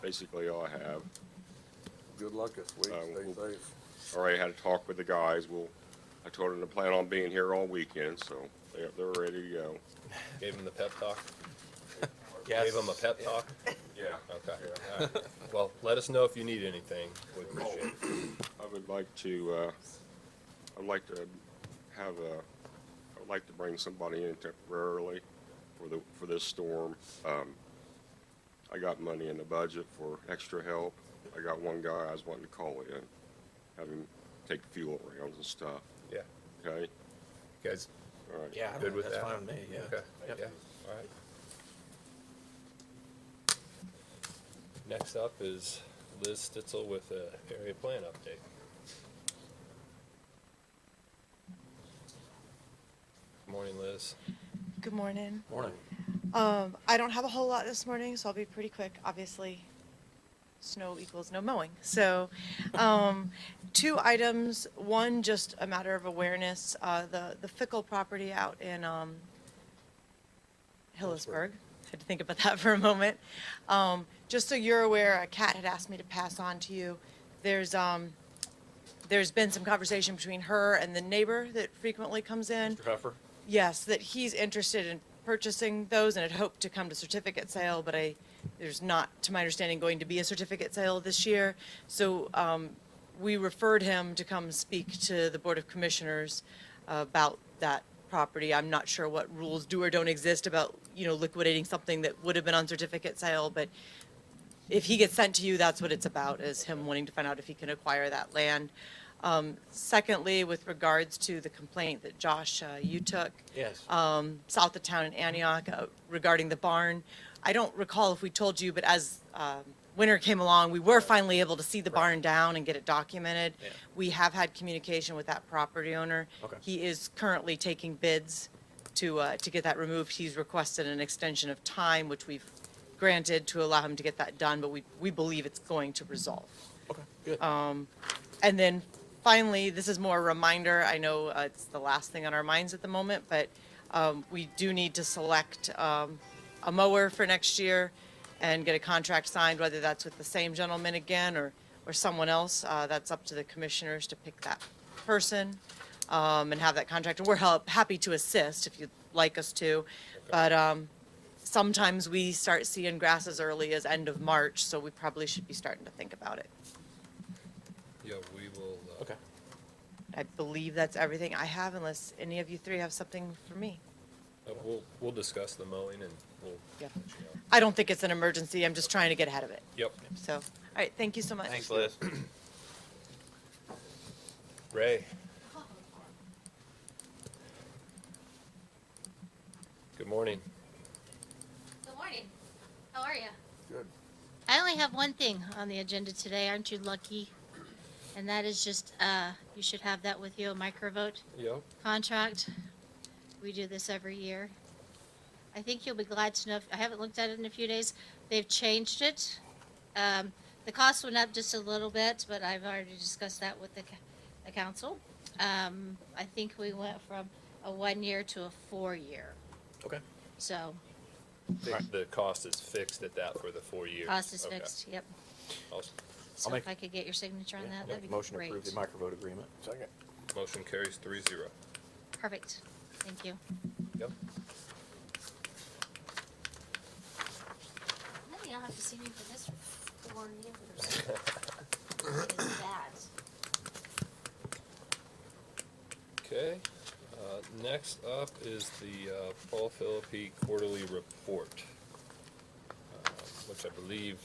basically all I have. Good luck this week. Stay safe. Already had a talk with the guys. I told them to plan on being here all weekend, so they're ready to go. Gave him the pep talk? Yes. Gave him a pep talk? Yeah. Okay. All right. Well, let us know if you need anything. We appreciate it. I would like to, I'd like to I would like to bring somebody in temporarily for this storm. I got money in the budget for extra help. I got one guy I was wanting to call in, have him take fuel rounds and stuff. Yeah. Okay? You guys All right. Yeah, good with that's that? fine with me, yeah. Okay, Yep. yeah, all right. Next up is Liz Stitzel with a area plan update. Good morning, Liz. Good morning. Morning. I don't have a whole lot this morning, so I'll be pretty quick. Obviously, snow equals no mowing. So, two items. One, just a matter of awareness. The Fickle property out in Hillisburg. Had to think about that for a moment. Just so you're aware, a cat had asked me to pass on to you. There's been some conversation between her and the neighbor that frequently comes in. Mr. Huffer? Yes, that he's interested in purchasing those and had hoped to come to certificate sale, but there's not, to my understanding, going to be a certificate sale this year. So we referred him to come speak to the Board of Commissioners about that property. I'm not sure what rules do or don't exist about, liquidating something that would have been on certificate sale, but if he gets sent to you, that's what it's about, is him wanting to find out if he can acquire that land. Secondly, with regards to the complaint that Josh, you took. Yes. South of town in Antioch regarding the barn. I don't recall if we told you, but as winter came along, we were finally able to see the barn down and get it documented. Yeah. We have had communication with that property owner. Okay. He is currently taking bids to get that removed. He's requested an extension of time, which we've granted to allow him to get that done, but we believe it's going to resolve. Okay, good. And then finally, this is more a reminder, I know it's the last thing on our minds at the moment, but we do need to select a mower for next year and get a contract signed, whether that's with the same gentleman again or someone else. That's up to the commissioners to pick that person and have that contract. And we're happy to assist if you'd like us to. But sometimes we start seeing grass as early as end of March, so we probably should be starting to think about it. Yeah, we will. Okay. I believe that's everything I have, unless any of you three have something for me. We'll discuss the mowing and we'll Yeah. let you know. I don't think it's an emergency. I'm just trying to get ahead of it. Yep. So, all right, thank you so much. Thanks, Liz. Ray. Good morning. Good morning. How are you? Good. I only have one thing on the agenda today. Aren't you lucky? And that is just, you should have that with you, a microvote Yep. contract. We do this every year. I think you'll be glad to know, I haven't looked at it in a few days. They've changed it. The cost went up just a little bit, but I've already discussed that with the council. I think we went from a 1 year to a 4 year. Okay. So The cost is fixed at that for the 4 years. cost is Okay. fixed, yep. Awesome. So make- if I could get your signature on Yeah, that, make that'd a be motion to great. approve the microvote agreement. Second. Motion carries 3-0. Perfect. Thank you. Yep. Maybe I'll have to see me for this for 4 years. It's bad. Okay. Next up is the Paul Philippi quarterly report, which I believe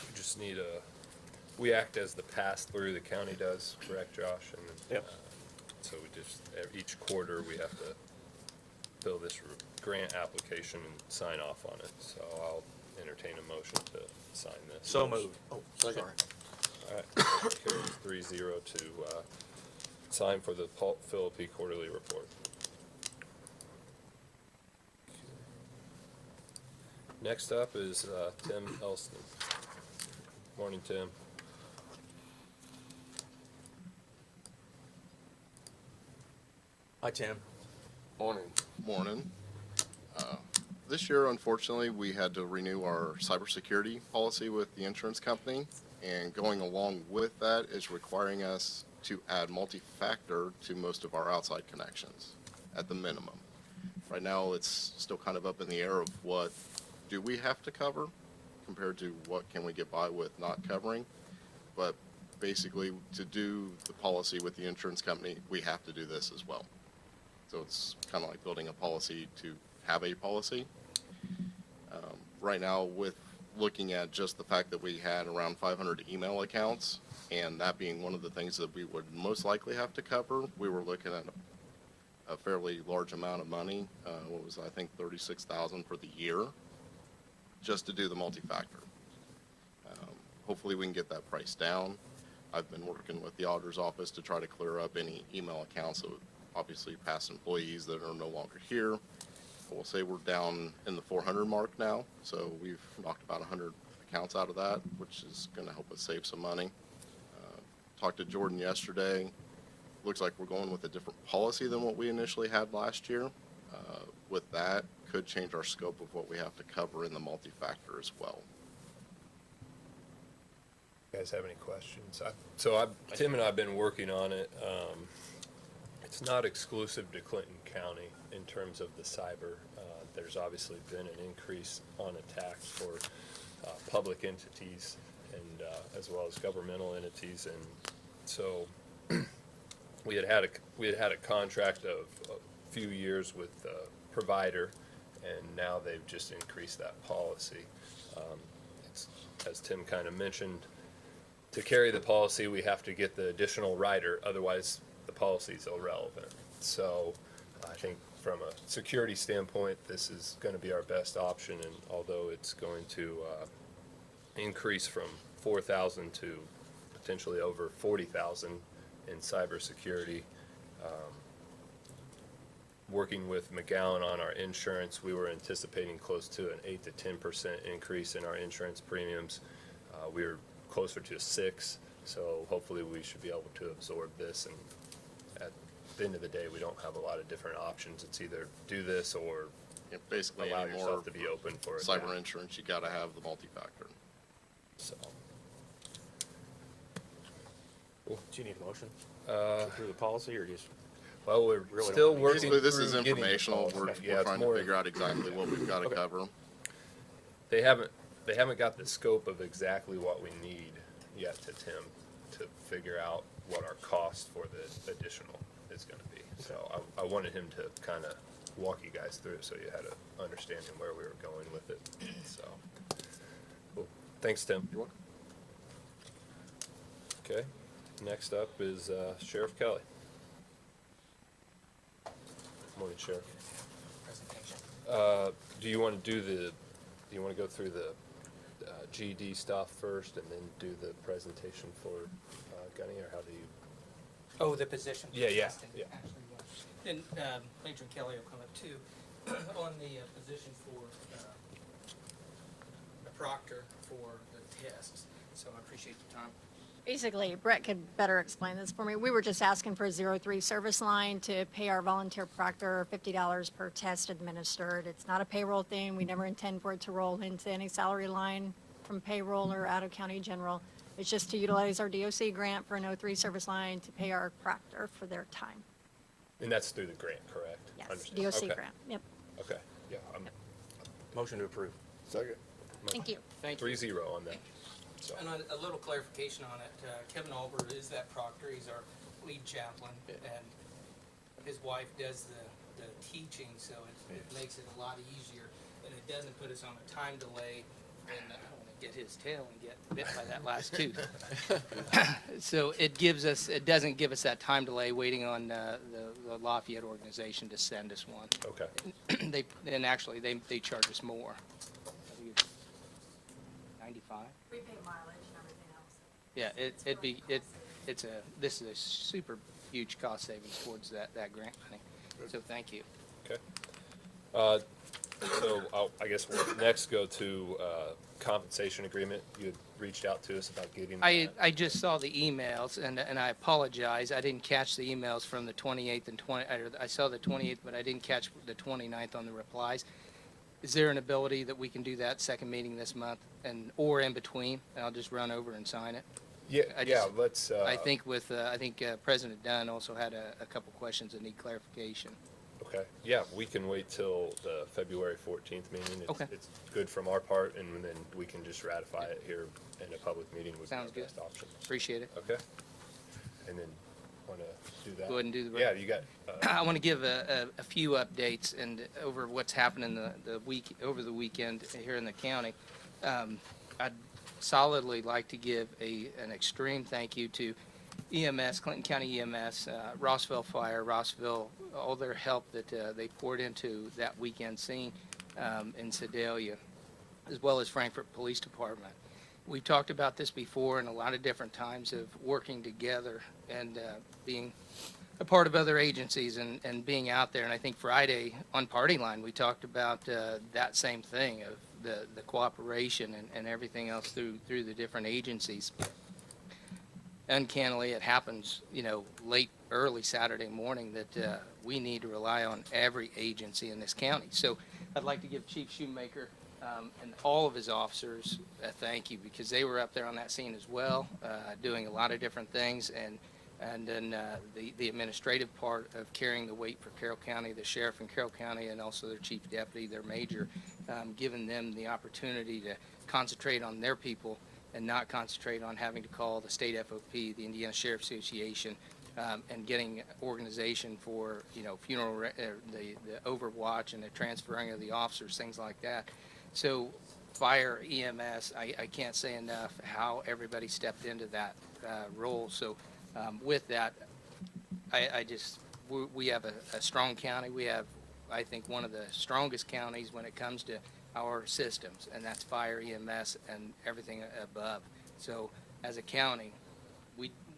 we just need we act as the pass-through the county does, correct, Josh? And Yep. so we just, each quarter, we have to fill this grant application and sign off on it. So I'll entertain a motion to sign this. So moved. Oh, Second. sorry. All right, carries 3-0 to sign for the Paul Philippi quarterly report. Next up is Tim Helston. Morning, Tim. Hi, Tim. Morning. Morning. This year, unfortunately, we had to renew our cybersecurity policy with the insurance company, and going along with that is requiring us to add multi-factor to most of our outside connections, at the minimum. Right now, it's still kind of up in the air of what do we have to cover compared to what can we get by with not covering. But basically, to do the policy with the insurance company, we have to do this as well. So it's kind of like building a policy to have a policy. Right now, with looking at just the fact that we had around 500 email accounts, and that being one of the things that we would most likely have to cover, we were looking at a fairly large amount of money. What was, I think, $36,000 for the year, just to do the multi-factor. Hopefully we can get that price down. I've been working with the auditor's office to try to clear up any email accounts of obviously past employees that are no longer here. We'll say we're down in the 400 mark now, so we've knocked about 100 accounts out of that, which is going to help us save some money. Talked to Jordan yesterday. Looks like we're going with a different policy than what we initially had last year. With that, could change our scope of what we have to cover in the multi-factor as well. You guys have any questions? Tim and I have been working on it. It's not exclusive to Clinton County in terms of the cyber. There's obviously been an increase on attacks for public entities and as well as governmental entities, and so we had a contract of a few years with the provider, and now they've just increased that policy. It's, as Tim kind of mentioned, to carry the policy, we have to get the additional rider, otherwise the policy is irrelevant. So I think from a security standpoint, this is going to be our best option, and although it's going to increase from 4,000 to potentially over 40,000 in cybersecurity, working with McGowan on our insurance, we were anticipating close to an 8 to 10% increase in our insurance premiums. We were closer to 6, so hopefully we should be able to absorb this, and at the end of the day, we don't have a lot of different options. It's either do this or Basically, allow any more yourself to be open for it. cyber insurance, you got to have the multi-factor. So, Do you need a motion to approve the policy, or just? well, we're Really still don't- working Basically, this is through getting the informational. We're policy. Yeah, it's trying to more- figure out exactly what we've got to Okay. cover. They haven't got the scope of exactly what we need yet to Tim to figure out what our cost for the additional is going to be. So I wanted him to kind of walk you guys through it so you had an understanding where we were going with it. So, cool. Thanks, Tim. You're welcome. Okay. Next up is Sheriff Kelly. Morning, Sheriff. Do you want to go through the GD stuff first and then do the presentation for Gunny, or how do you? Oh, the position. Yeah, yeah, testing, yeah. actually, yeah. Then Major Kelly will come up too, on the position for a proctor for the tests. So I appreciate your time. Basically, Brett could better explain this for me. We were just asking for a 03 service line to pay our volunteer proctor $50 per test administered. It's not a payroll thing. We never intend for it to roll into any salary line from payroll or out of county general. It's just to utilize our DOC grant for an 03 service line to pay our proctor for their time. And that's through the grant, correct? Yes, Understand. DOC Okay. grant. Yep. Okay, yeah, I'm Motion to approve. Second. Thank you. Thank you. 3-0 on that. So, And a little clarification on it, Kevin Albert is that proctor, he's our lead chaplain, and his wife does the teaching, so it makes it a lot easier, and it doesn't put us on a time delay, and I don't wanna get his tail and get bit by that last tooth. So it doesn't give us that time delay waiting on the Lafayette organization to send us one. okay. They charge us more. 95? We pay mileage and everything else. Yeah, this is a super huge cost savings towards that grant money. So thank you. Okay. So I guess we'll next go to compensation agreement. You had reached out to us about getting that. I just saw the emails, and I apologize, I didn't catch the emails from the 28th and I saw the 28th, but I didn't catch the 29th on the replies. Is there an ability that we can do that second meeting this month or in between? And I'll just run over and sign it. Yeah, I yeah, just- let's, I think President Dunn also had a couple questions that need clarification. okay, yeah, we can wait till the February 14th meeting. Okay. It's good from our part, and then we can just ratify it here in a public meeting would be our Sounds good. best option. Appreciate it. Okay? And then, want to do that? Go ahead and do the. Yeah, you got, I want to give a few updates and over what's happened in over the weekend here in the county. I'd solidly like to give an extreme thank you to EMS, Clinton County EMS, Rossville Fire, Rossville, all their help that they poured into that weekend scene in Sedalia, as well as Frankfort Police Department. We've talked about this before in a lot of different times of working together and being a part of other agencies and being out there. And I think Friday on Party Line, we talked about that same thing of the cooperation and everything else through the different agencies. Uncannily, it happens, early Saturday morning that we need to rely on every agency in this county. So I'd like to give Chief Shoemaker and all of his officers a thank you because they were up there on that scene as well, doing a lot of different things. And then the administrative part of carrying the weight for Carroll County, the sheriff in Carroll County, and also their chief deputy, their major, giving them the opportunity to concentrate on their people and not concentrate on having to call the state FOP, the Indiana Sheriff Association, and getting organization for, funeral, the overwatch and the transferring of the officers, things like that. So fire, EMS, I can't say enough how everybody stepped into that role. So with that, we have a strong county. We have, I think, one of the strongest counties when it comes to our systems, and that's fire, EMS, and everything above. So as a county,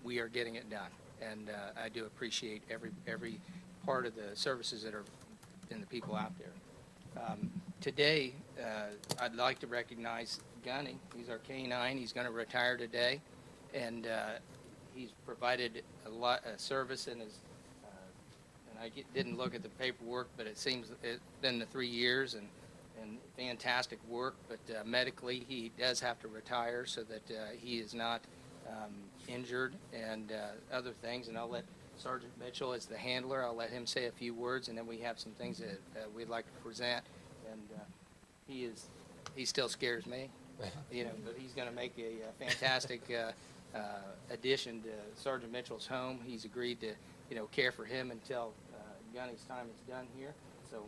we are getting it done, and I do appreciate every part of the services that are in the people out there. Today, I'd like to recognize Gunny. He's our K-9. He's going to retire today, and he's provided a lot of service in his. And I didn't look at the paperwork, but it seems it's been the 3 years and fantastic work. But medically, he does have to retire so that he is not injured and other things. And I'll let Sergeant Mitchell, as the handler, I'll let him say a few words, and then we have some things that we'd like to present. And he still scares me, but he's going to make a fantastic addition to Sergeant Mitchell's home. He's agreed to, care for him until Gunny's time is done here. So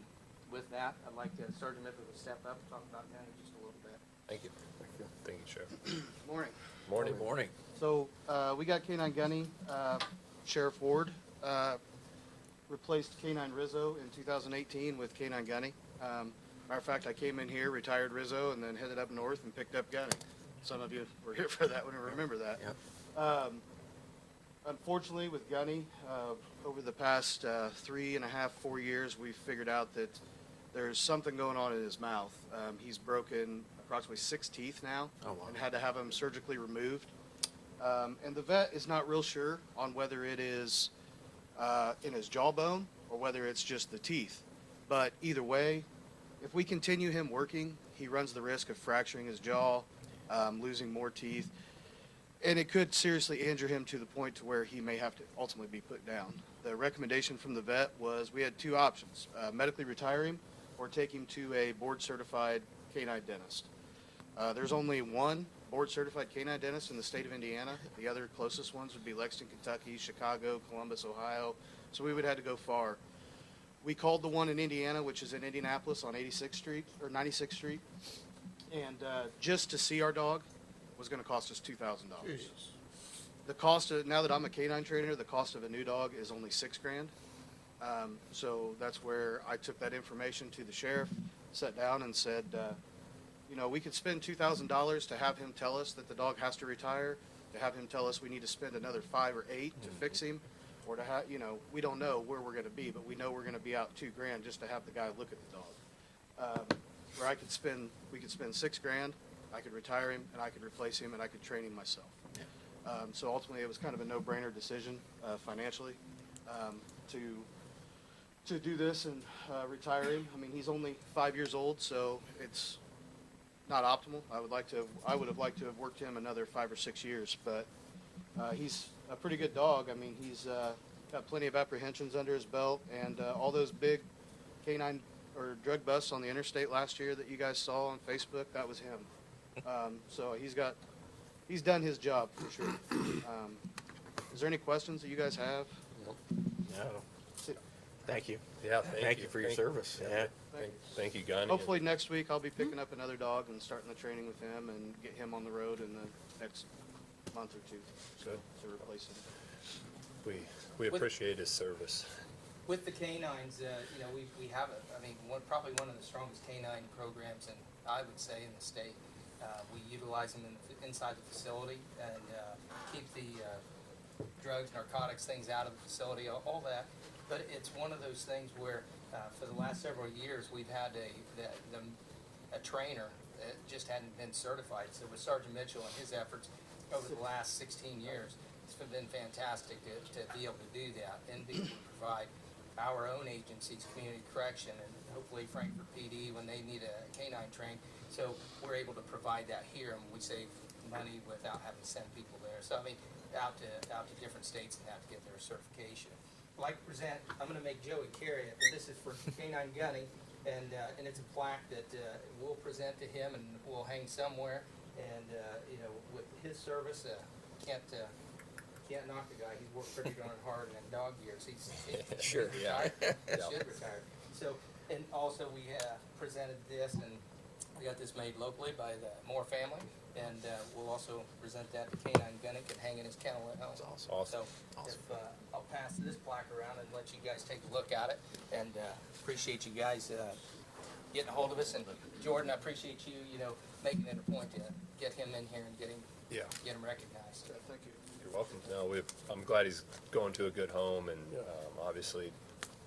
with that, I'd like Sergeant Mitchell to step up and talk about Gunny just a little bit. thank you. Thank you, Sheriff. Morning. Morning. Morning. So we got K-9 Gunny, Sheriff Ward, replaced K-9 Rizzo in 2018 with K-9 Gunny. Matter of fact, I came in here, retired Rizzo, and then headed up north and picked up Gunny. Some of you were here for that one and remember that. Yep. Unfortunately, with Gunny, over the past 3.5, 4 years, we've figured out that there's something going on in his mouth. He's broken approximately 6 teeth now. Oh, wow. And had to have them surgically removed. And the vet is not real sure on whether it is in his jawbone or whether it's just the teeth. But either way, if we continue him working, he runs the risk of fracturing his jaw, losing more teeth, and it could seriously injure him to the point to where he may have to ultimately be put down. The recommendation from the vet was we had 2 options, medically retire him or take him to a board-certified canine dentist. There's only one board-certified canine dentist in the state of Indiana. The other closest ones would be Lexington, Kentucky, Chicago, Columbus, Ohio, so we would have to go far. We called the one in Indiana, which is in Indianapolis on 86th Street, or 96th Street, and just to see our dog was going to cost us $2,000. The cost of, now that I'm a canine trainer, the cost of a new dog is only $6,000. So that's where I took that information to the sheriff, sat down and said, we could spend $2,000 to have him tell us that the dog has to retire, to have him tell us we need to spend another 5 or 8 to fix him, or to have, we don't know where we're going to be, but we know we're going to be out $2,000 just to have the guy look at the dog. Where we could spend $6,000, I could retire him, and I could replace him, and I could train him myself. So ultimately, it was kind of a no-brainer decision financially to to do this and retire him. I mean, he's only 5 years old, so it's not optimal. I would have liked to have worked him another 5 or 6 years, but he's a pretty good dog. I mean, he's got plenty of apprehensions under his belt, and all those big canine or drug busts on the interstate last year that you guys saw on Facebook, that was him. So he's done his job for sure. Is there any questions that you guys have? No. Thank you. Yeah, Thank you for your service. Yeah. Thank you, Gunny. Hopefully next week I'll be picking up another dog and starting the training with him and get him on the road in the next month or two. Good. To replace him. We appreciate his service. With the canines, you know, we have probably one of the strongest canine programs, and I would say in the state. We utilize them inside the facility and keep the drugs, narcotics, things out of the facility, all that. But it's one of those things where for the last several years we've had a trainer that just hadn't been certified. So with Sergeant Mitchell and his efforts over the last 16 years, it's been fantastic to be able to do that and be able to provide our own agencies, community correction, and hopefully Frankfurt PD when they need a canine train. So we're able to provide that here, and we save money without having to send people there. So I mean, out to different states and have to get their certification. I'd like to present. I'm going to make Joey carry it, but this is for canine gunning, and it's a plaque that we'll present to him and we'll hang somewhere. And you know, with his service, can't knock the guy. He's worked pretty darn hard in dog years. He's Sure, yeah. retired. Should retire. So, and also we presented this, and we got this made locally by the Moore family, and we'll also present that to Canine Gunning, can hang in his kennel at home. That's awesome. So, if I'll pass this plaque around and let you guys take a look at it, and appreciate you guys getting a hold of us. And Jordan, I appreciate you, making it a point to get him in here and get him recognized. Yeah, thank you. You're welcome. No, I'm glad he's going to a good home and obviously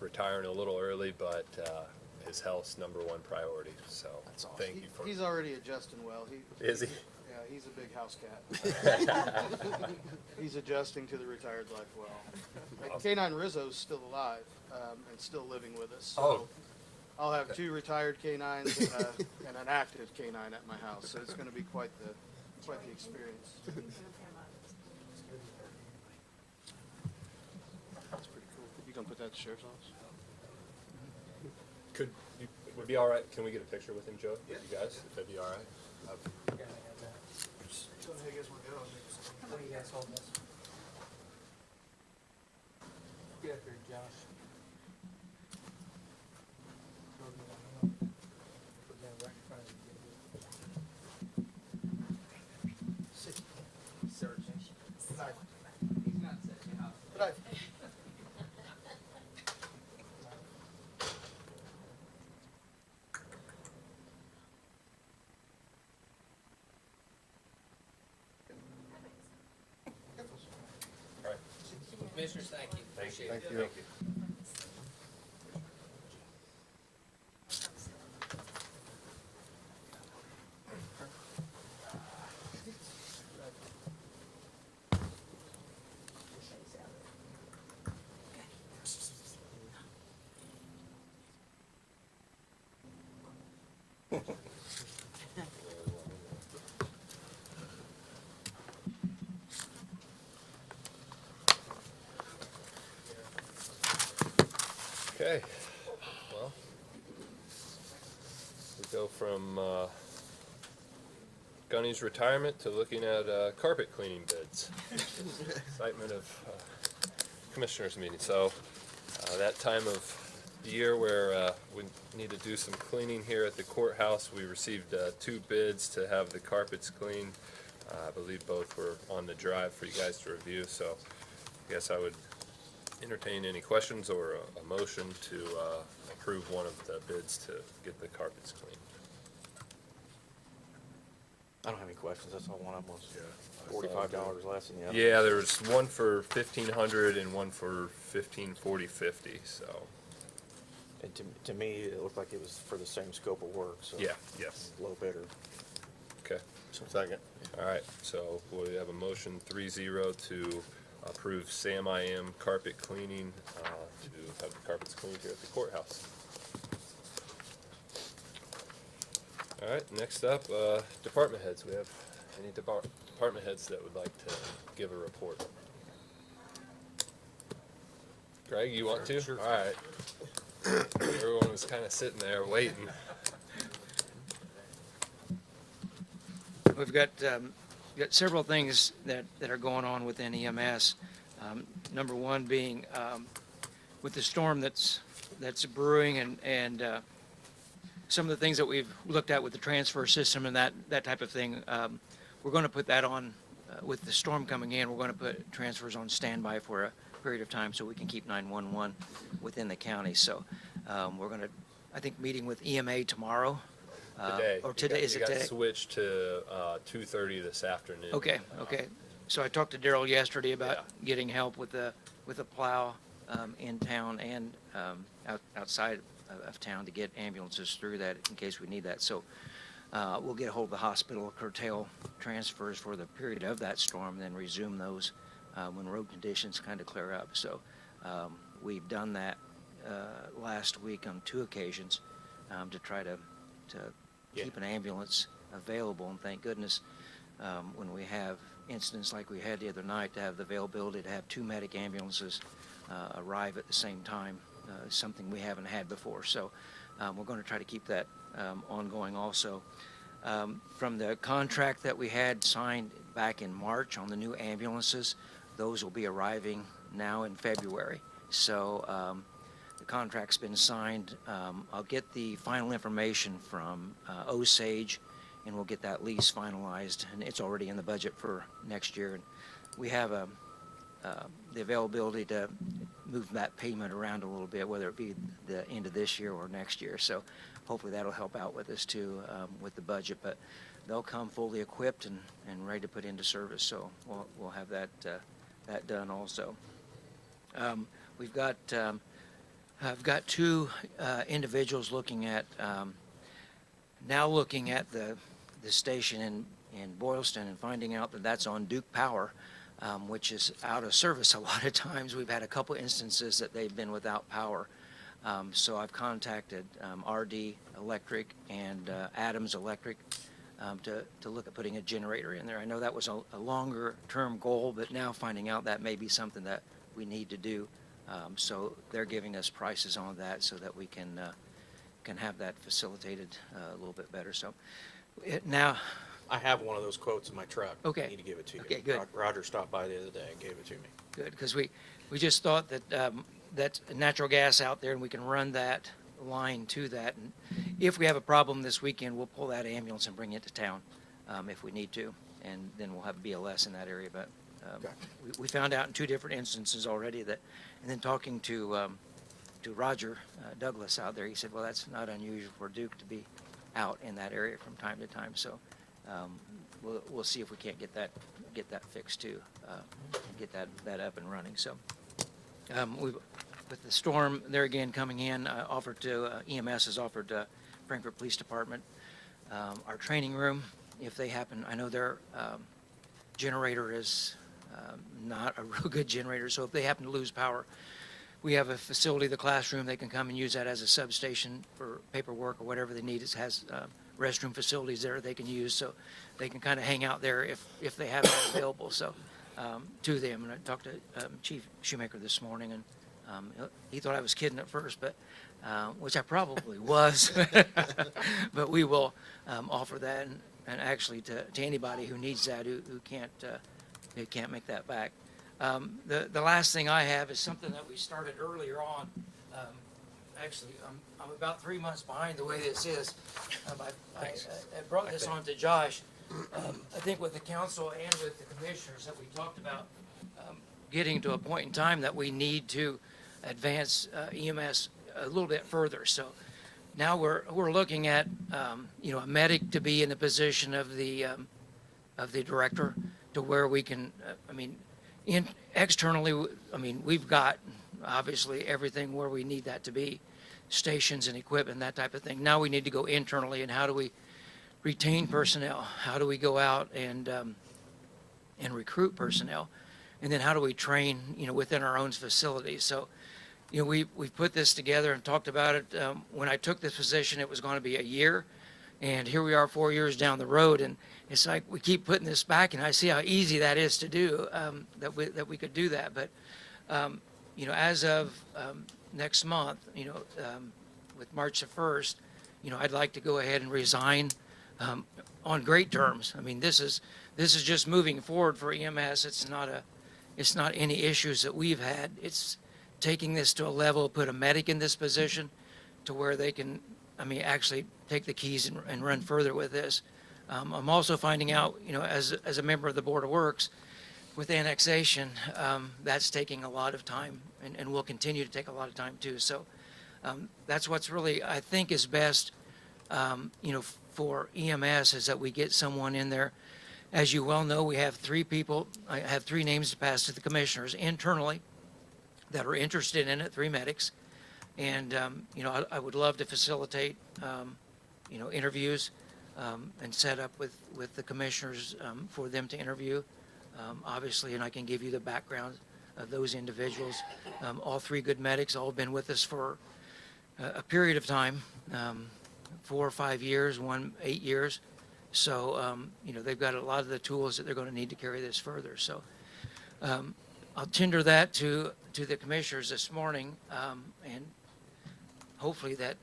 retiring a little early, but his health's #1 priority. So thank you for. He's already adjusting well. Is he? Yeah, he's a big house cat. He's adjusting to the retired life well. And Canine Rizzo's still alive and still living with us. So Oh. I'll have 2 retired canines and an active canine at my house. So it's going to be quite the experience. That's pretty cool. You gonna put that in the sheriff's office? Would it be all right? Can we get a picture with him, Joe? Yeah. You guys, if that'd be all right. Yeah, I have that. So I guess we're good on this. What do you guys hold this? Get up here, Josh. Search. He's not setting house. But All right. Commissioners, thank you. Appreciate it. Thank you. Okay, well, we go from Gunny's retirement to looking at carpet cleaning bids. Excitement of commissioners meeting. So that time of the year where we need to do some cleaning here at the courthouse, we received 2 bids to have the carpets cleaned. I believe both were on the drive for you guys to review, so I guess I would entertain any questions or a motion to approve one of the bids to get the carpets cleaned. I don't have any questions. That's all one of them was $45 less than the other. Yeah, there was one for $1,500 and one for $1,540.50. So And to me, it looked like it was for the same scope of work, so. yeah, yes, Low bidder. okay. Second. All right, so we have a motion 3-0 to approve Sam IM carpet cleaning, to have the carpets cleaned here at the courthouse. All right, next up, department heads. We have any department heads that would like to give a report? Greg, you want to? Sure. All right. Everyone was kind of sitting there waiting. We've got several things that are going on within EMS. Number one being with the storm that's brewing and some of the things that we've looked at with the transfer system and that type of thing. We're going to put that on with the storm coming in. We're going to put transfers on standby for a period of time so we can keep 911 within the county. So we're going to, I think, meeting with EMA tomorrow. Today. Or today, is it It today? got switched to 2:30 this afternoon. Okay. So I talked to Daryl yesterday about Yeah. getting help with the plow in town and outside of town to get ambulances through that in case we need that. So we'll get a hold of the hospital, curtail transfers for the period of that storm, and then resume those when road conditions kind of clear up. So we've done that last week on 2 occasions to try to keep an ambulance available. And thank goodness when we have incidents like we had the other night, to have the availability to have 2 medic ambulances arrive at the same time, something we haven't had before. So we're going to try to keep that ongoing also. From the contract that we had signed back in March on the new ambulances, those will be arriving now in February. So the contract's been signed. I'll get the final information from Osage, and we'll get that lease finalized, and it's already in the budget for next year. And we have the availability to move that payment around a little bit, whether it be the end of this year or next year. So hopefully that'll help out with us too, with the budget. But they'll come fully equipped and ready to put into service. So we'll have that done also. We've got I've got 2 individuals looking at the station in Boylston and finding out that that's on Duke Power, which is out of service a lot of times. We've had a couple instances that they've been without power. So I've contacted RD Electric and Adams Electric to look at putting a generator in there. I know that was a longer term goal, but now finding out that may be something that we need to do. So they're giving us prices on that so that we can have that facilitated a little bit better. So now, I have one of those quotes in my truck. Okay. I need to give it to you. Okay, good. Roger stopped by the other day and gave it to me. good, because we just thought that that's natural gas out there and we can run that line to that. And if we have a problem this weekend, we'll pull that ambulance and bring it to town if we need to. And then we'll have BLS in that area. But we found out in 2 different instances already that, and then talking to Roger Douglas out there, he said, well, that's not unusual for Duke to be out in that area from time to time. So we'll see if we can't get that fixed too, get that up and running. So with the storm there again coming in, EMS has offered Frankfort Police Department our training room if they happen. I know their generator is not a real good generator, so if they happen to lose power, we have a facility, the classroom, they can come and use that as a substation for paperwork or whatever they need. It has restroom facilities there they can use, so they can kind of hang out there if they have that available. So to them, and I talked to Chief Shoemaker this morning, and he thought I was kidding at first, but which I probably was. But we will offer that, and actually to anybody who needs that, who can't make that back. The last thing I have is something that we started earlier on. Actually, I'm about 3 months behind the way this is. I brought this on to Josh. I think with the council and with the commissioners that we talked about getting to a point in time that we need to advance EMS a little bit further. So now we're looking at a medic to be in the position of the director, to where we can externally, we've got obviously everything where we need that to be, stations and equipment, that type of thing. Now we need to go internally, and how do we retain personnel? How do we go out and recruit personnel? and then how do we train, within our own facilities? So, we put this together and talked about it. When I took this position, it was going to be a year, and here we are 4 years down the road, and it's like we keep putting this back, and I see how easy that is to do, that we could do that. But, as of next month, with March the 1st, I'd like to go ahead and resign on great terms. I mean, this is just moving forward for EMS. It's not any issues that we've had. It's taking this to a level, put a medic in this position to where they can, actually take the keys and run further with this. I'm also finding out, as a member of the Board of Works, with annexation, that's taking a lot of time and will continue to take a lot of time too. So that's what's really, I think, is best, for EMS, is that we get someone in there. As you well know, we have 3 people, I have 3 names to pass to the commissioners internally that are interested in it, 3 medics. And, I would love to facilitate, interviews and set up with the commissioners for them to interview. Obviously, and I can give you the background of those individuals. All 3 good medics, all been with us for a period of time, 4 or 5 years, 1 8 years. So, they've got a lot of the tools that they're going to need to carry this further. So I'll tender that to the commissioners this morning, and hopefully that,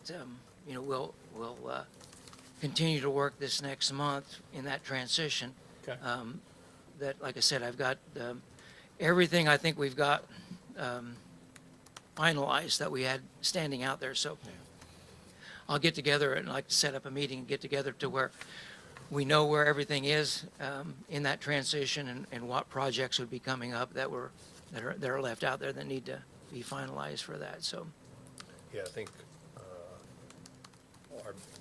we'll continue to work this next month in that transition. Okay. That, like I said, I've got everything I think we've got finalized that we had standing out there. So I'll get together and like to set up a meeting and get together to where we know where everything is in that transition and what projects would be coming up that are left out there that need to be finalized for that. So Yeah, I think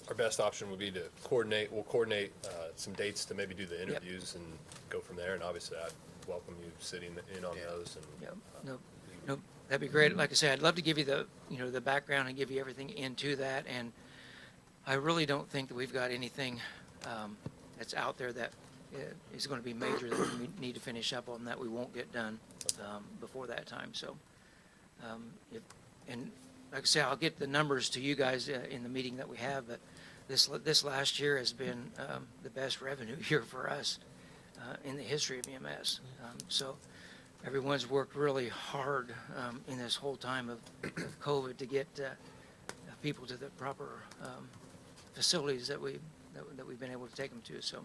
our best option would be to coordinate. We'll coordinate some dates to maybe do the interviews and go from there. And obviously, I'd welcome you sitting in on those. And no, that'd be great. Like I said, I'd love to give you the background and give you everything into that. And I really don't think that we've got anything that's out there that is going to be major that we need to finish up on that we won't get done before that time. So, and like I say, I'll get the numbers to you guys in the meeting that we have. But this last year has been the best revenue year for us in the history of EMS. So everyone's worked really hard in this whole time of COVID to get people to the proper facilities that we've been able to take them to. So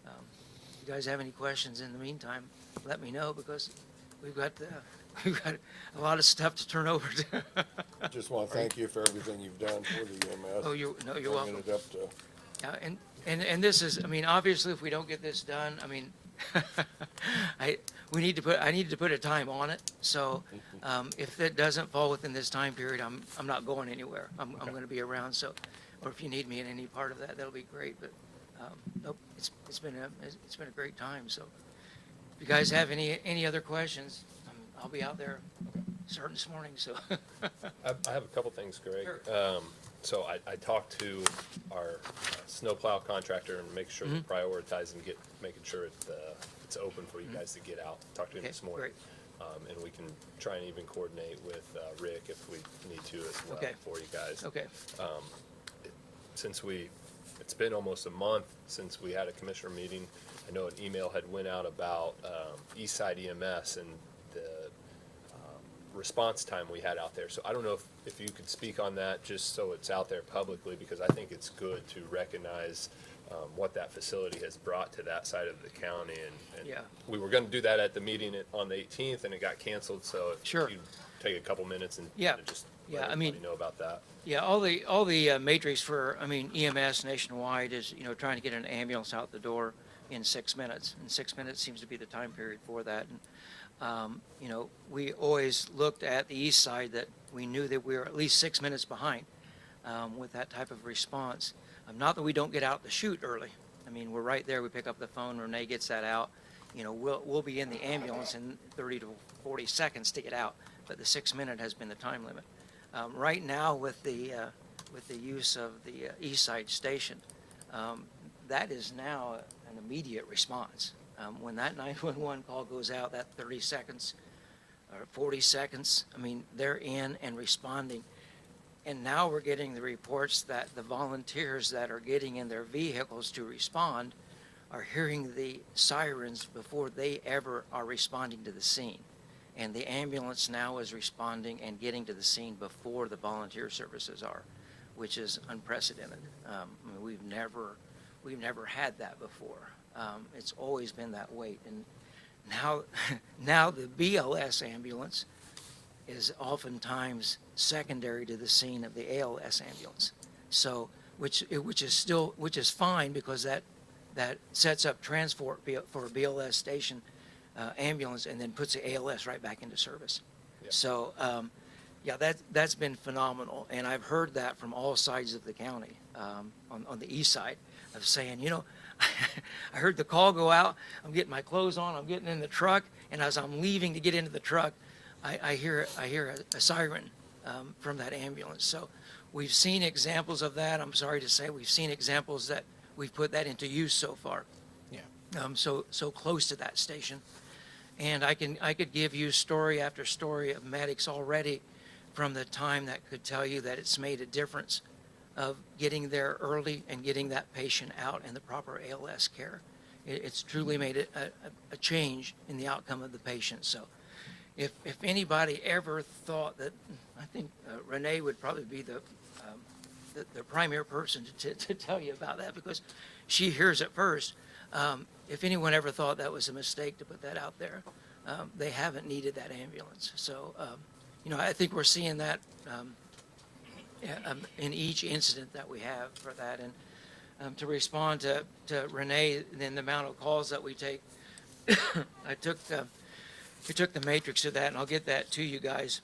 if you guys have any questions in the meantime, let me know, because we've got a lot of stuff to turn over to. I just want to thank you for everything you've done for the EMS. Oh, you're welcome. Bringing it up to, Yeah, and this is, obviously, if we don't get this done, I need to put a time on it. So, if it doesn't fall within this time period, I'm not going anywhere. I'm going to be around. So, or if you need me in any part of that, that'll be great. But nope, it's been a great time. So, if you guys have any other questions, I'll be out there starting this morning. So, I have a couple things, Greg. Sure. So I talked to our snowplow contractor and make sure we prioritize and making sure it's open for you guys to get out. Talked to him Okay, this morning. great. And we can try and even coordinate with Rick if we need to as well Okay. for you guys. Okay. Since it's been almost a month since we had a commissioner meeting, I know an email had went out about Eastside EMS and the response time we had out there. So I don't know if you could speak on that, just so it's out there publicly, because I think it's good to recognize what that facility has brought to that side of the county. And Yeah. we were going to do that at the meeting on the 18th, and it got canceled. So if Sure. you'd take a couple minutes and Yeah. just Yeah, let I mean- everybody know about that. Yeah, all the matrix for, EMS nationwide is, trying to get an ambulance out the door in 6 minutes. And 6 minutes seems to be the time period for that. And, we always looked at the east side that we knew that we were at least 6 minutes behind with that type of response. Not that we don't get out the chute early. We're right there. We pick up the phone. Renee gets that out. We'll be in the ambulance in 30 to 40 seconds to get out. But the 6 minute has been the time limit. Right now, with the use of the East Side Station, that is now an immediate response. When that 911 call goes out, that 30 seconds or 40 seconds, I mean, they're in and responding. And now we're getting the reports that the volunteers that are getting in their vehicles to respond are hearing the sirens before they ever are responding to the scene. And the ambulance now is responding and getting to the scene before the volunteer services are, which is unprecedented. I mean, we've never had that before. It's always been that way. And now the BLS ambulance is oftentimes secondary to the scene of the ALS ambulance. So, which is fine, because that sets up transport for a BLS station ambulance and then puts the ALS right back into service. Yeah. So, yeah, that's been phenomenal. And I've heard that from all sides of the county, on the east side, of saying, you know, I heard the call go out, I'm getting my clothes on, I'm getting in the truck, and as I'm leaving to get into the truck, I hear a siren from that ambulance. So we've seen examples of that. I'm sorry to say, we've seen examples that we've put that into use so far. Yeah. So close to that station. And I could give you story after story of medics already from the time that could tell you that it's made a difference of getting there early and getting that patient out in the proper ALS care. It's truly made a change in the outcome of the patient. So if anybody ever thought that, I think Renee would probably be the primary person to tell you about that, because she hears it first. If anyone ever thought that was a mistake to put that out there, they haven't needed that ambulance. So, you know, I think we're seeing that in each incident that we have for that. And to respond to Renee, then the amount of calls that we take, I took the matrix of that, and I'll get that to you guys.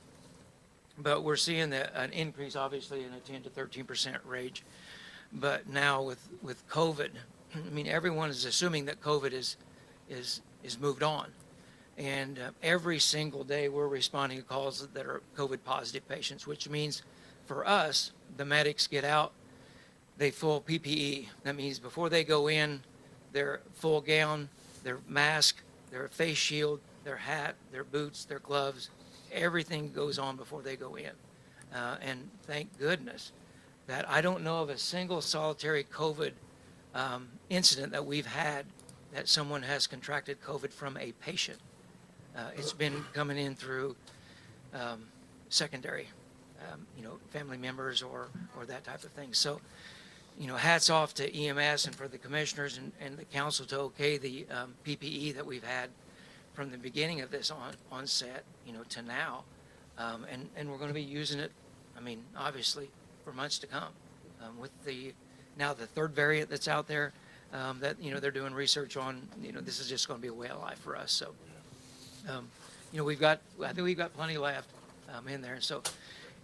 But we're seeing an increase, obviously, in a 10 to 13% range. But now with COVID, I mean, everyone is assuming that COVID is moved on. And every single day we're responding to calls that are COVID positive patients, which means for us, the medics get out, they full PPE. That means before they go in, their full gown, their mask, their face shield, their hat, their boots, their gloves, everything goes on before they go in. And thank goodness that I don't know of a single solitary COVID incident that we've had that someone has contracted COVID from a patient. It's been coming in through secondary, family members or that type of thing. So, hats off to EMS and for the commissioners and the council to okay the PPE that we've had from the beginning of this onset, to now. And we're going to be using it, obviously, for months to come. With now the third variant that's out there that, they're doing research on, this is just going to be a way of life for us. So, I think we've got plenty left in there. So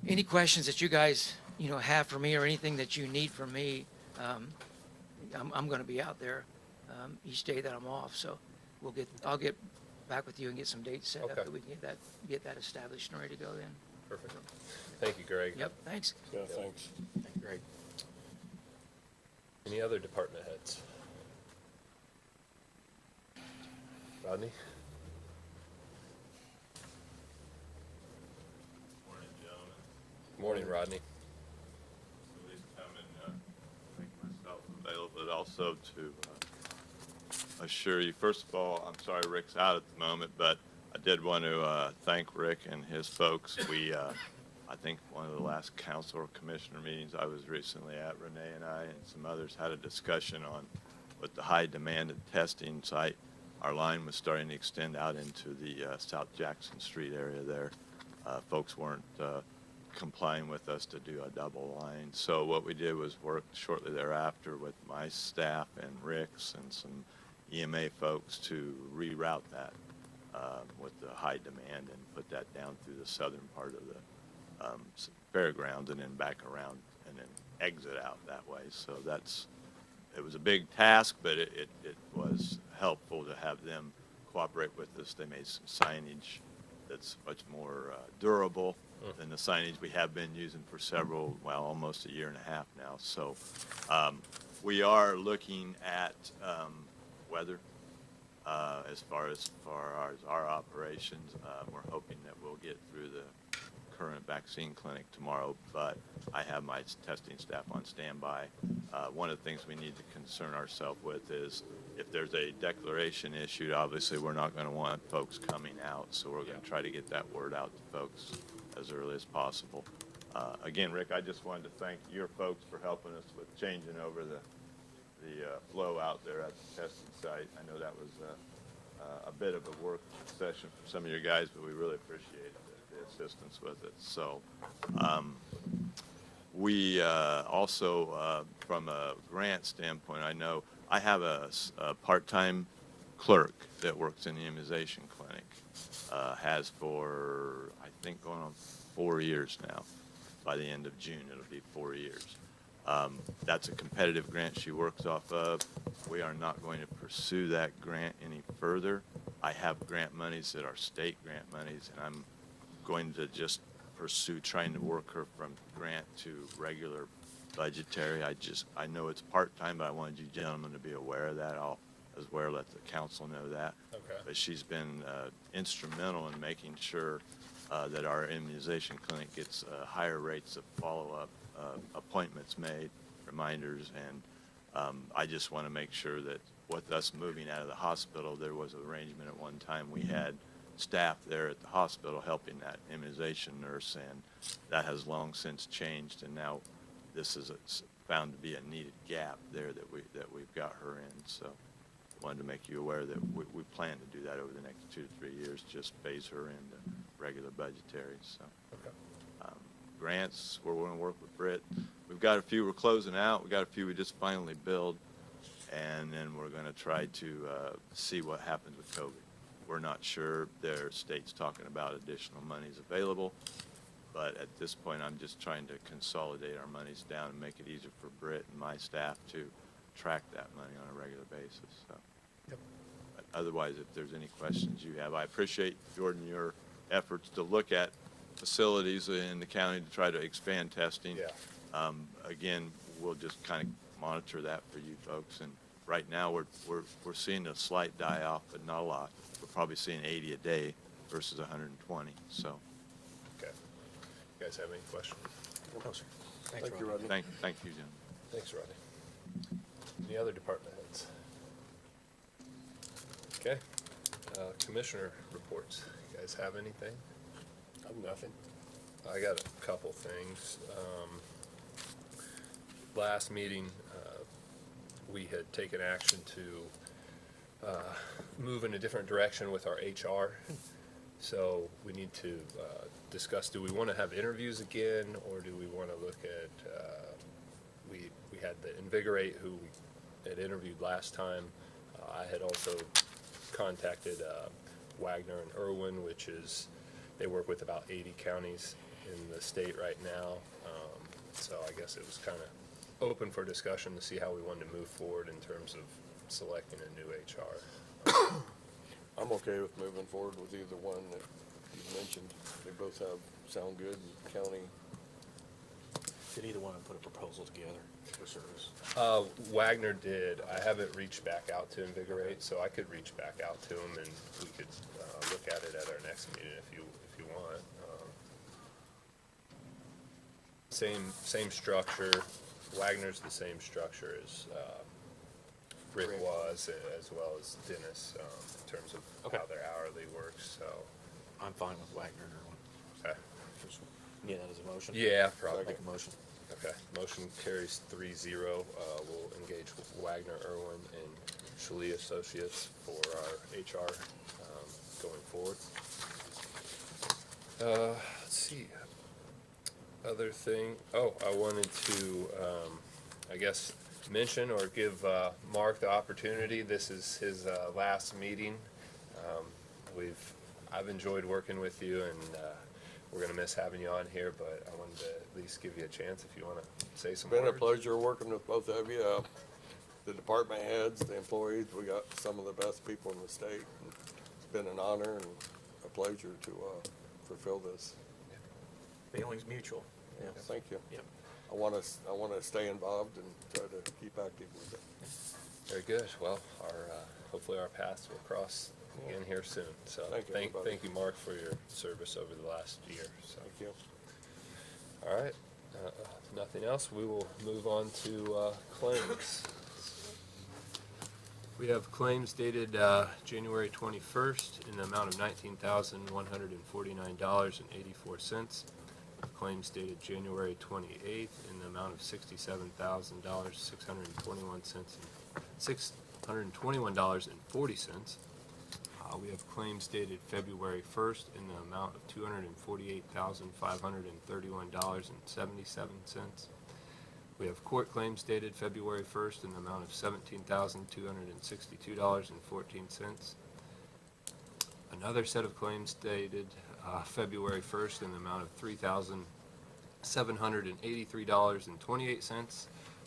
any questions that you guys, have for me or anything that you need from me, I'm going to be out there each day that I'm off. So I'll get back with you and get some dates set up Okay. that we can get that established and ready to go then. Perfect. Thank you, Greg. Yep, thanks. Yeah, thanks. Great. Any other department heads? Rodney? Morning, gentlemen. Morning, Rodney. At least come and make myself available, but also to assure you, first of all, I'm sorry Rick's out at the moment, but I did want to thank Rick and his folks. We, I think one of the last council or commissioner meetings I was recently at, Renee and I and some others had a discussion on with the high demand in testing site. Our line was starting to extend out into the South Jackson Street area there. Folks weren't complying with us to do a double line. So what we did was work shortly thereafter with my staff and Rick's and some EMA folks to reroute that with the high demand and put that down through the southern part of the fairgrounds and then back around and then exit out that way. So it was a big task, but it was helpful to have them cooperate with us. They made some signage that's much more durable than the signage we have been using for almost a year and a half now. So we are looking at weather As far as our operations, we're hoping that we'll get through the current vaccine clinic tomorrow, but I have my testing staff on standby. One of the things we need to concern ourselves with is if there's a declaration issued, obviously we're not going to want folks coming out, so we're going to try to get that word out to folks as early as possible. Again, Rick, I just wanted to thank your folks for helping us with changing over the flow out there at the testing site. I know that was a bit of a work session for some of your guys, but we really appreciate the assistance with it. So we also, from a grant standpoint, I know I have a part-time clerk that works in the immunization clinic, has for, I think, going on 4 years now. By the end of June, it'll be 4 years. That's a competitive grant she works off of. We are not going to pursue that grant any further. I have grant monies that are state grant monies, and I'm going to just pursue trying to work her from grant to regular budgetary. I know it's part-time, but I wanted you gentlemen to be aware of that. I'll as well let the council know that. Okay. But she's been instrumental in making sure that our immunization clinic gets higher rates of follow-up, appointments made, reminders, and I just want to make sure that with us moving out of the hospital, there was an arrangement at one time. We had staff there at the hospital helping that immunization nurse, and that has long since changed, and now this is found to be a needed gap there that we've got her in. So wanted to make you aware that we plan to do that over the next 2 to 3 years, just phase her into regular budgetary. So Okay. grants, we're going to work with Britt. We've got a few we're closing out. We've got a few we just finally billed, and then we're going to try to see what happens with COVID. We're not sure. Their state's talking about additional monies available, but at this point, I'm just trying to consolidate our monies down and make it easier for Britt and my staff to track that money on a regular basis. So. Yep. But otherwise, if there's any questions you have, I appreciate, Jordan, your efforts to look at facilities in the county to try to expand testing. Yeah. Again, we'll just kind of monitor that for you folks. And right now, we're seeing a slight die-off, but not a lot. We're probably seeing 80 a day versus 120. So, Okay. You guys have any questions? No, sir. Thank you, Rodney. thank you, gentlemen. Thanks, Rodney. Any other department heads? Okay. Commissioner reports. You guys have anything? I'm nothing. I got a couple things. Last meeting, we had taken action to move in a different direction with our HR. So we need to discuss, do we want to have interviews again, or do we want to look at, we had the Invigorate who we had interviewed last time. I had also contacted Wagner and Irwin, which is, they work with about 80 counties in the state right now. So I guess it was kind of open for discussion to see how we wanted to move forward in terms of selecting a new HR. I'm okay with moving forward with either one that you mentioned. They both sound good in county. Did either one of them put a proposal together for service? Wagner did. I haven't reached back out to Invigorate, so I could reach back out to him and we could look at it at our next meeting if you want. Same structure. Wagner's the same structure as Rick was, as well as Dennis, in terms of Okay. how their hourly works. So, I'm fine with Wagner and Irwin. okay. Yeah, that is a motion. Yeah, probably. Make a motion. Okay, motion carries 3-0. We'll engage with Wagner, Irwin, and Shalee Associates for our HR going forward. Let's see. Other thing, I wanted to, I guess, mention or give Mark the opportunity. This is his last meeting. I've enjoyed working with you, and we're gonna miss having you on here, but I wanted to at least give you a chance if you wanna say some words. Been a pleasure working with both of you. The department heads, the employees, we got some of the best people in the state. It's been an honor and a pleasure to fulfill this. Feelings mutual. Yeah. Thank you. Yep. I want to stay involved and try to keep active with it. Very good. Well, hopefully our paths will cross again here soon. So Thank you, everybody. thank you, Mark, for your service over the last year. So, Thank you. all right. Nothing else. We will move on to claims. We have claims dated January 21st in the amount of $19,149.84. Claims dated January 28th in the amount of $67,621.40. We have claims dated February 1st in the amount of $248,531.77. We have court claims dated February 1st in the amount of $17,262.14. Another set of claims dated February 1st in the amount of $3,783.28.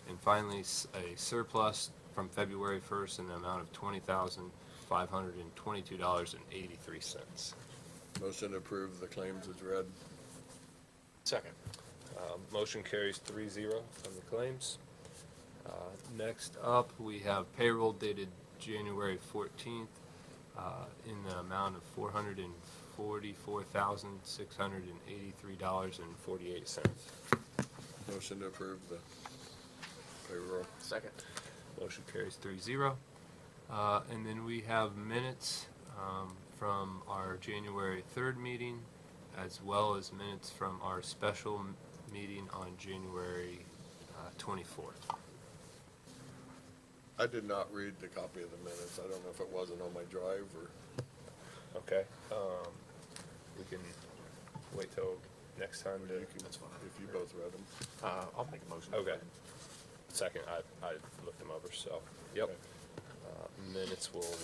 And finally, a surplus from February 1st in the amount of $20,522.83. Motion to approve the claims as read. Second. Motion carries 3-0 on the claims. Next up, we have payroll dated January 14th in the amount of $444,683.48. Motion to approve the payroll. Second. Motion carries 3-0. And then we have minutes from our January 3rd meeting, as well as minutes from our special meeting on January 24th. I did not read the copy of the minutes. I don't know if it wasn't on my drive or. Okay, we can wait till next time to. That's fine. If you both read them. I'll make a motion. Okay. Second, I looked them over, so, yep. Okay. Minutes will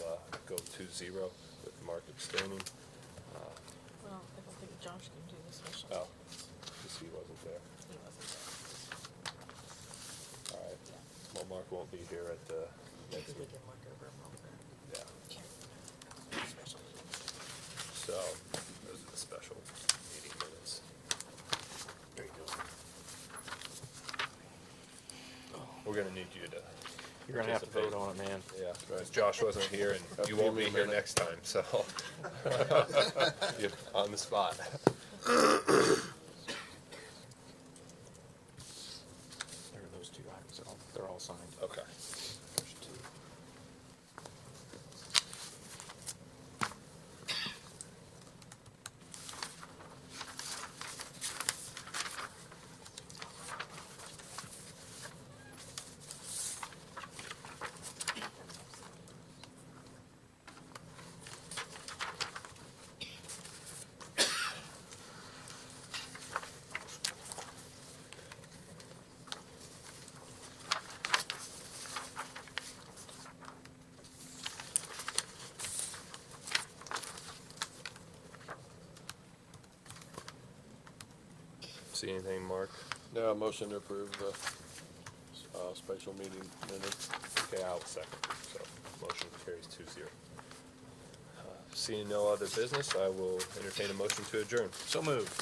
go 2-0 with Mark abstaining. Well, I don't think Josh can do the special. Oh, because he wasn't there. He wasn't All right. Well, Mark won't be here at the there. next We meeting. can look over them all there. Yeah. Special meetings. So, those are the special meeting minutes. There you go. We're gonna need you to. You're gonna have to vote on it, man. Yeah, because Josh wasn't here and you won't be here next time, so. You're on the spot. There are those two items. They're all signed. Okay. There's two. See anything, Mark? No, motion to approve the special meeting minutes. Okay, I'll second. So, motion carries 2-0. Seeing no other business, I will entertain a motion to adjourn. So moved.